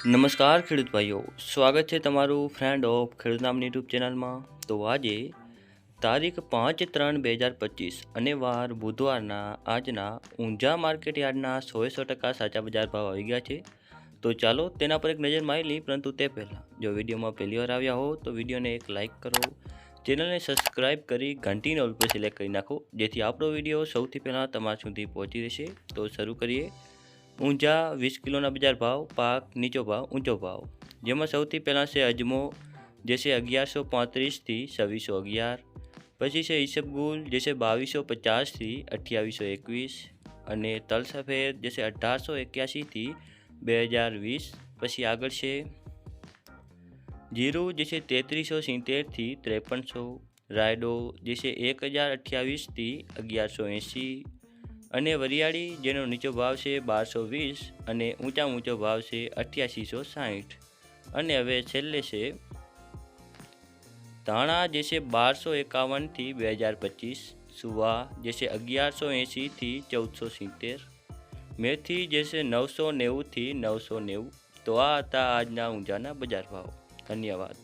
નમસ્કાર ખેડૂત ભાઈઓ, સ્વાગત છે તમારું ફ્રેન્ડ ઓફ ખેડૂત નામની યુટ્યુબ ચેનલમાં। તો આજે તારીખ 5/3/2025 અને વાર બુધવારના આજના ઊંઝા માર્કેટ યાર્ડના 100% સાચા બજાર ભાવ આવી ગયા છે। તો ચાલો તેના પર એક નજર મારી લઈએ, પરંતુ તે પહેલાં જો વિડીયોમાં પહેલી વાર આવ્યા હો તો વિડીયોને એક લાઇક કરો, ચેનલને સબસ્ક્રાઈબ કરી ઘંટીને ઓલ પર સિલેક્ટ કરી નાખો, જેથી આપણો વિડીયો સૌથી પહેલાં તમારા સુધી પહોંચી રહેશે। તો શરૂ કરીએ। ઊંઝા 20 કિલોના બજાર ભાવ, પાક નીચો ભાવ ઊંચો ભાવ, જેમાં સૌથી પહેલાં છે અજમો, જે છે 1135થી 2611, પછી છે ઈસબગુલ, જે છે 2250થી 2821, અને તલ સફેદ, જે છે 1881થી 2020। પછી આગળ છે જીરું, જે છે 3370થી 5300, રાયડો, જે છે 1028થી 1180, અને વરિયાળી, જેનો નીચો ભાવ છે 1220 અને ઊંચો ભાવ છે 8860। અને હવે છેલ્લે છે ધાણા, જે છે 1251થી 2025, સુવા, જે છે 1180થી 1470, મેથી, જે છે 990થી 990। તો આ હતા આજના ઊંઝાના બજાર ભાવ। ધન્યવાદ।